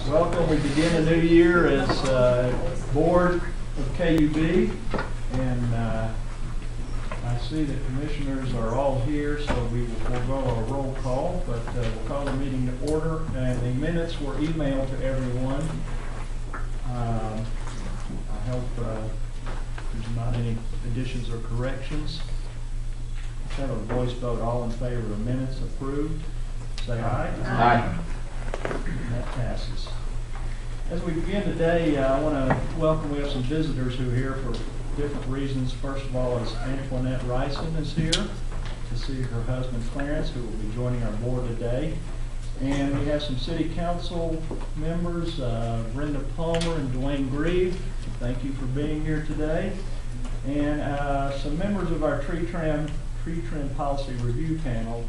Welcome. We begin a new year as board of KUB, and I see the commissioners are all here, so we will forego our roll call, but we'll call the meeting to order. And the minutes were emailed to everyone. I hope there's not any additions or corrections. Let's have a voice vote. All in favor of the minutes approved, say aye. Aye. And that passes. As we begin today, I want to welcome, we have some visitors who are here for different reasons. First of all, is Antoinette Ryson is here to see her husband Clarence, who will be joining our board today. And we have some city council members, Brenda Palmer and Dwayne Grieve. Thank you for being here today. And some members of our tree trim policy review panel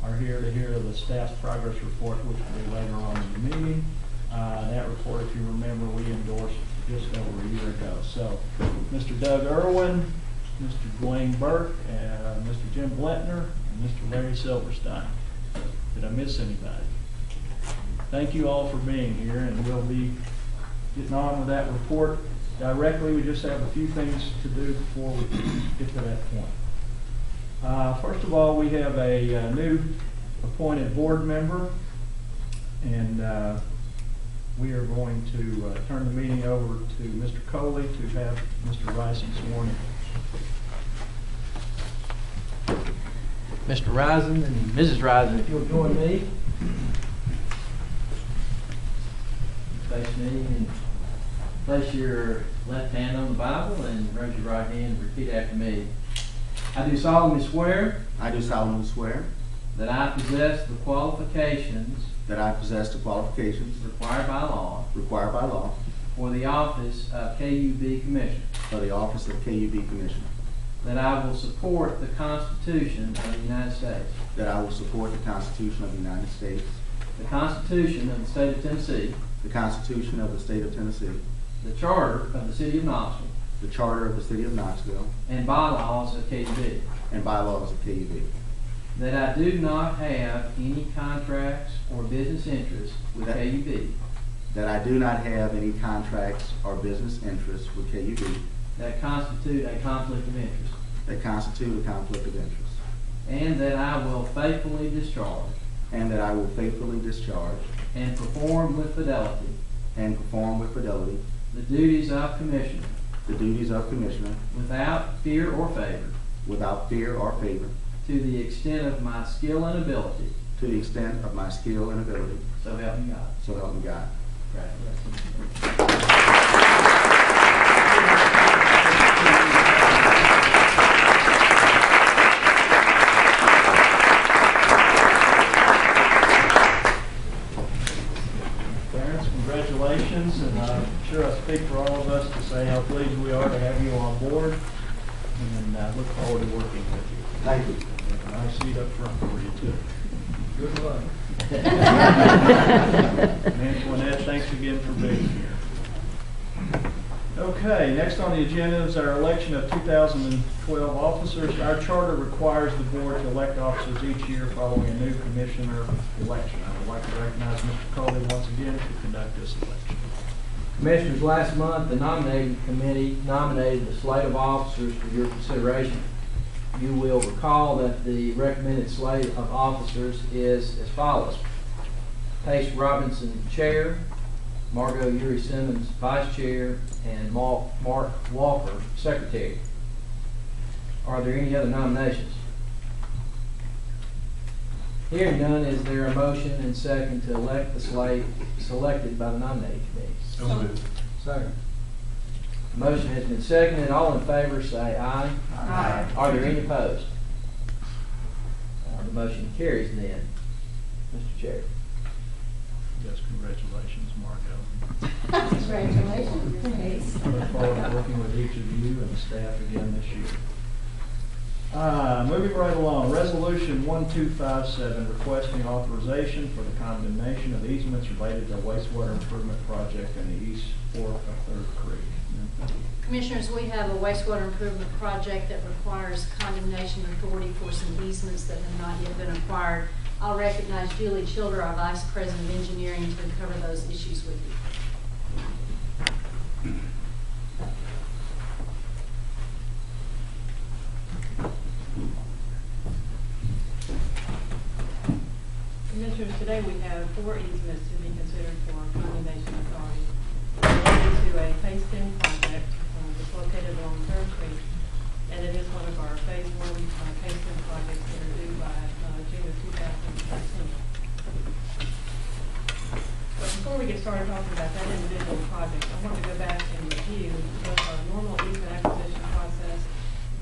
are here to hear the staff's progress report, which will be later on in the meeting. That report, if you remember, we endorsed just over a year ago. So, Mr. Doug Irwin, Mr. Dwayne Burke, and Mr. Jim Blentner, and Mr. Larry Silverstein. Did I miss anybody? Thank you all for being here, and we'll be getting on with that report directly. We just have a few things to do before we get to that point. First of all, we have a new appointed board member, and we are going to turn the meeting over to Mr. Coley to have Mr. Ryson sworn in. Mr. Ryson and Mrs. Ryson, if you'll join me. Face me and place your left hand on the Bible and raise your right hand and repeat after me. I do solemnly swear. I do solemnly swear that I possess the qualifications required by law for the office of KUB Commissioner. That I will support the Constitution of the United States. That I will support the Constitution of the United States. The Constitution of the State of Tennessee. The Constitution of the State of Tennessee. The Charter of the City of Knoxville. The Charter of the City of Knoxville. And bylaws of KUB. And bylaws of KUB. That I do not have any contracts or business interests with KUB. That I do not have any contracts or business interests with KUB. That constitute a conflict of interest. That constitute a conflict of interest. And that I will faithfully discharge. And that I will faithfully discharge. And perform with fidelity. And perform with fidelity. The duties of Commissioner. The duties of Commissioner. Without fear or favor. Without fear or favor. To the extent of my skill and ability. To the extent of my skill and ability. So help me God. So help me God. Congratulations. Clarence, congratulations, and I'm sure I speak for all of us to say how pleased we are to have you on board, and look forward to working with you. Thank you. A nice seat up front for you, too. Good luck. Antoinette, thanks again for being here. Okay, next on the agenda is our election of 2012 officers. Our charter requires the board to elect officers each year following a new commissioner election. I would like to recognize Mr. Coley once again to conduct this election. Commissioners, last month the nominating committee nominated a slate of officers for your consideration. You will recall that the recommended slate of officers is as follows: Pace Robinson, Chair; Margot Yuri Simmons, Vice Chair; and Mark Walker, Secretary. Are there any other nominations? Hearing none, is there a motion and second to elect the slate selected by the nominating committee? So moved. Second. The motion has been seconded. All in favor say aye. Aye. Are there any opposed? The motion carries then. Mr. Chair. Yes, congratulations, Margot. Congratulations. Look forward to working with each of you and the staff again this year. Moving right along, Resolution 1257 requesting authorization for the condemnation of easements related to a wastewater improvement project in the east fork of Third Creek. Commissioners, we have a wastewater improvement project that requires condemnation authority for some easements that have not yet been acquired. I'll recognize Julie Childer, our Vice President of Engineering, to cover those issues with you. Commissioners, today we have 4 easements to be considered for condemnation authority related to a phase 10 project that's located along 3rd Creek, and it is one of our phase 1 phase 10 projects that are due by June of 2013. But before we get started talking about that individual project, I want to go back and review both our normal easement acquisition process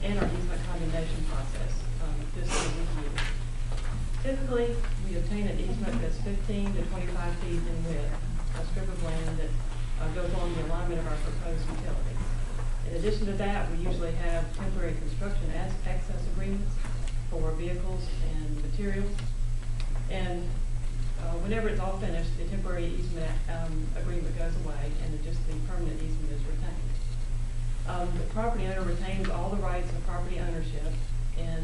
and our easement condemnation process, just to review. Typically, we obtain an easement that's 15 to 25 feet in width, a strip of land that goes along the alignment of our proposed utilities. In addition to that, we usually have temporary construction access agreements for vehicles and materials. And whenever it's all finished, the temporary easement agreement goes away and just the permanent easement is retained. The property owner retains all the rights of property ownership, and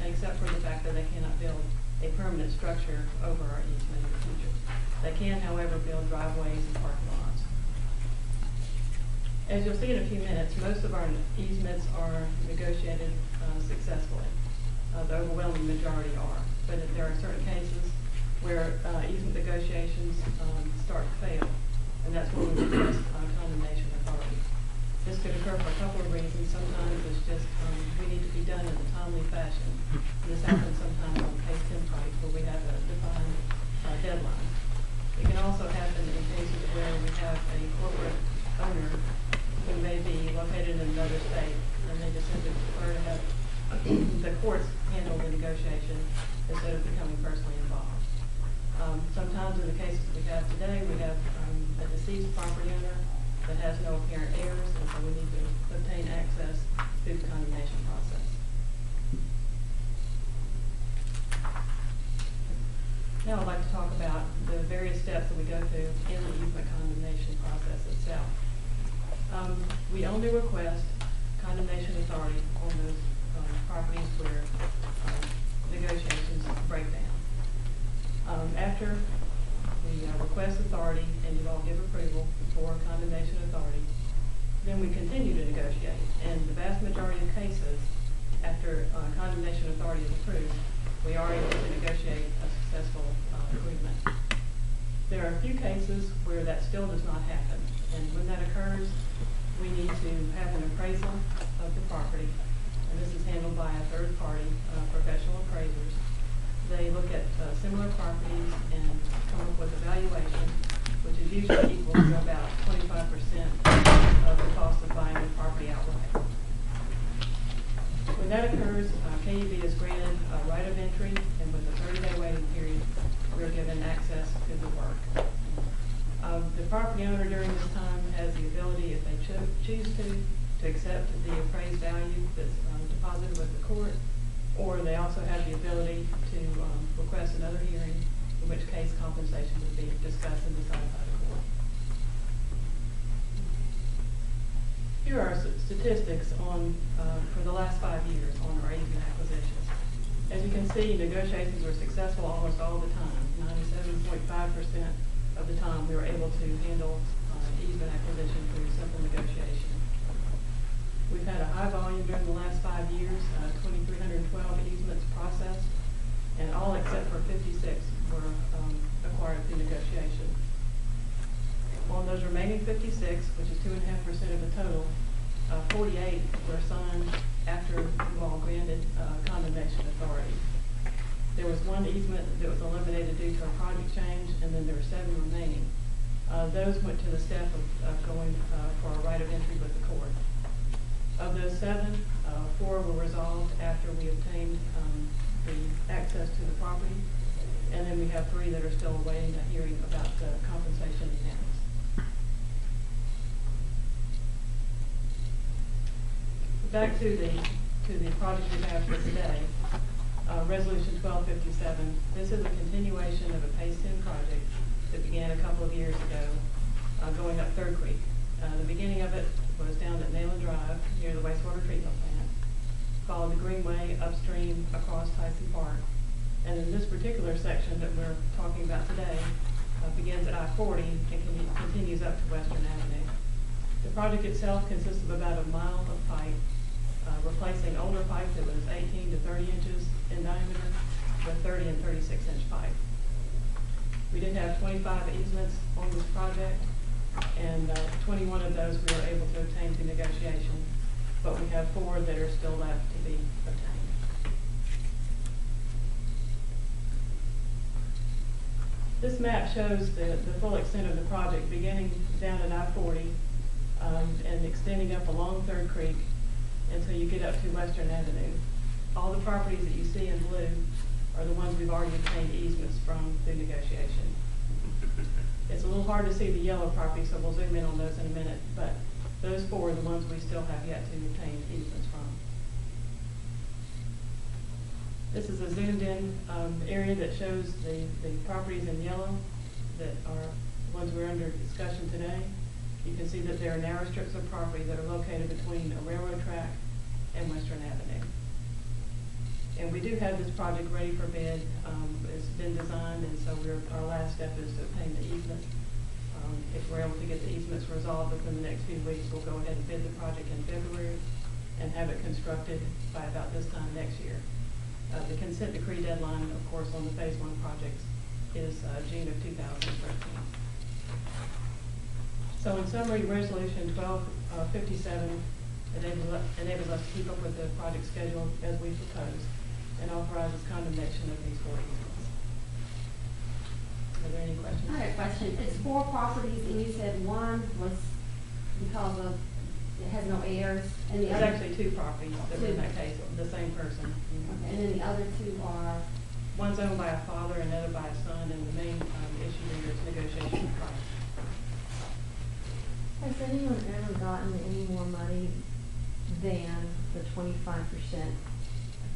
except for the fact that they cannot build a permanent structure over our easement in the future. They can, however, build driveways and parking lots. As you'll see in a few minutes, most of our easements are negotiated successfully. The overwhelming majority are, but there are certain cases where easement negotiations start to fail, and that's when we request condemnation authority. This could occur for a couple of reasons. Sometimes it's just we need to be done in a timely fashion. This happens sometimes on phase 10 projects where we have a defined deadline. It can also happen in cases where we have a corporate owner who may be located in another state, and they just simply prefer to have the courts handle the negotiation instead of becoming personally involved. Sometimes in the cases we have today, we have a deceased property owner that has no apparent heirs, and so we need to obtain access through the condemnation process. Now I'd like to talk about the various steps that we go through in the easement condemnation process itself. We only request condemnation authority on those properties where negotiations break down. After we request authority and you all give approval for condemnation authority, then we continue to negotiate. And the vast majority of cases, after condemnation authority is approved, we are able to negotiate a successful agreement. There are a few cases where that still does not happen. And when that occurs, we need to have an appraisal of the property. And this is handled by a third party, professional appraisers. They look at similar properties and come up with a valuation, which is usually equal to about 25% of the cost of buying the property outright. When that occurs, KUB is granted a right of entry, and with a 30-day waiting period, we are given access to the work. The property owner during this time has the ability, if they choose to accept the appraised value that's deposited with the court, or they also have the ability to request another hearing, in which case compensation would be discussed and decided by the court. Here are statistics on for the last 5 years on our easement acquisitions. As you can see, negotiations were successful almost all the time. 97.5% of the time we were able to handle easement acquisition through simple negotiation. We've had a high volume during the last 5 years, 2,312 easements processed, and all except for 56 were acquired through negotiation. On those remaining 56, which is 2.5% of the total, 48 were signed after you all granted condemnation authority. There was one easement that was eliminated due to a project change, and then there were 7 remaining. Those went to the step of going for a right of entry with the court. Of those 7, 4 were resolved after we obtained the access to the property, and then we have 3 that are still awaiting a hearing about the compensation amounts. Back to the project we have for today, Resolution 1257. This is a continuation of a phase 10 project that began a couple of years ago, going up 3rd Creek. The beginning of it was down at Nayland Drive near the wastewater treatment plant, followed the Greenway upstream across Tyson Park, And in this particular section that we're talking about today, begins at I-40 and continues up to Western Avenue. The project itself consists of about a mile of pipe, replacing older pipe that was 18 to 30 inches in diameter with 30 and 36-inch pipe. We did have 25 easements on this project, and 21 of those we were able to obtain through negotiation, but we have 4 that are still left to be obtained. This map shows the full extent of the project, beginning down at I-40 and extending up along Third Creek until you get up to Western Avenue. All the properties that you see in blue are the ones we've already obtained easements from through negotiation. It's a little hard to see the yellow property, so we'll zoom in on those in a minute, but those 4 are the ones we still have yet to obtain easements from. This is a zoomed in area that shows the properties in yellow that are ones we're under discussion today. You can see that there are narrow strips of property that are located between a railroad track and Western Avenue. And we do have this project ready for bid. It's been designed, and so our last step is to obtain the easement. If we're able to get the easements resolved within the next few weeks, we'll go ahead and bid the project in February and have it constructed by about this time next year. The consent decree deadline, of course, on the Phase 1 projects is June of 2013. So in summary, Resolution 1257 enables us to keep up with the project schedule as we proposed and authorizes condemnation of these 4 easements. Are there any questions? I had a question. It's 4 properties, and you said one was because of, it has no heirs, and the There's other... actually 2 properties that were in that case, the same person. Okay, and then the other 2 are... One's owned by a father and the other by a son, and the main issue there is negotiation price. Has anyone ever gotten any more money than the 25%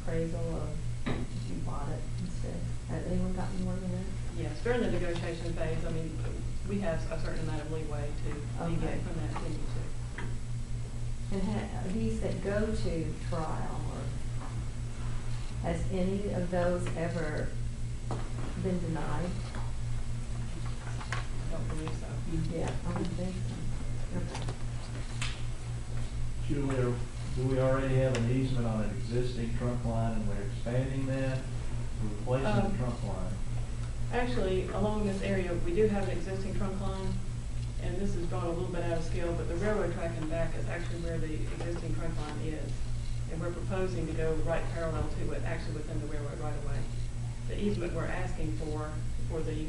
appraisal of if you bought it instead? Has anyone gotten more than that? Yes, during the negotiation phase, I mean, we have a certain amount of leeway to deviate from that if we need to. And are these that go to trial, or has any of those ever been denied? I don't believe so. Yeah, I would think so. Okay. Julia, do we already have an easement on an existing trunk line and we're expanding that, replacing the trunk line? Actually, along this area, we do have an existing trunk line, and this is drawn a little bit out of scale, but the railroad track in back is actually where the existing trunk line is. And we're proposing to go right parallel to it, actually within the railroad right away. The easement we're asking for the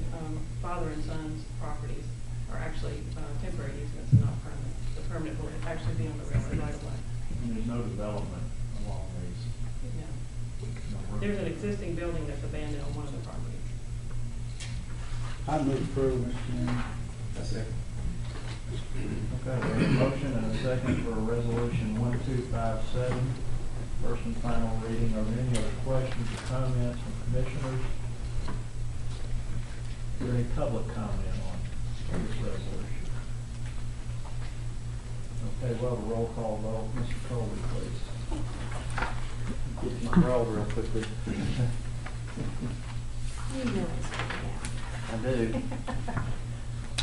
father and son's properties are actually temporary easements and not permanent. The permanent will actually be on the railroad right away. And there's no development along these? Yeah. There's an existing building that's abandoned on one of the properties. I move approval, Mr. Chairman. Okay, we have a motion and a second for resolution 1257, first and final reading. Are there any other questions or comments from commissioners? Is there any public comment on this resolution? Okay, we'll have a roll call vote. Mr. Colby, please. Get my roll real quickly. You know it's coming out. I do.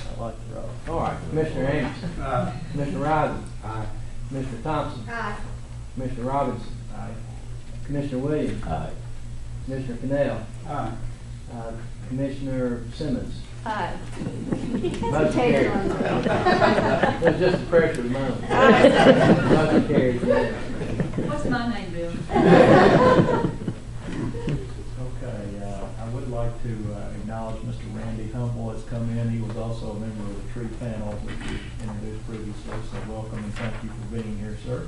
I like the roll. All right, Commissioner Anderson. Commissioner Rising. Aye. Commissioner Thompson. Aye. Commissioner Robinson. Aye. Commissioner Williams. Aye. Commissioner Cannell. Aye. Commissioner Simmons. Motion Motion carried. carried. It was just the pressure of the moment. Motion carried. What's my name, Bill? Okay, I would like to acknowledge Mr. Randy Humble has come in. He was also a member of the tree panel that we introduced previously, so welcome and thank you for being here, sir.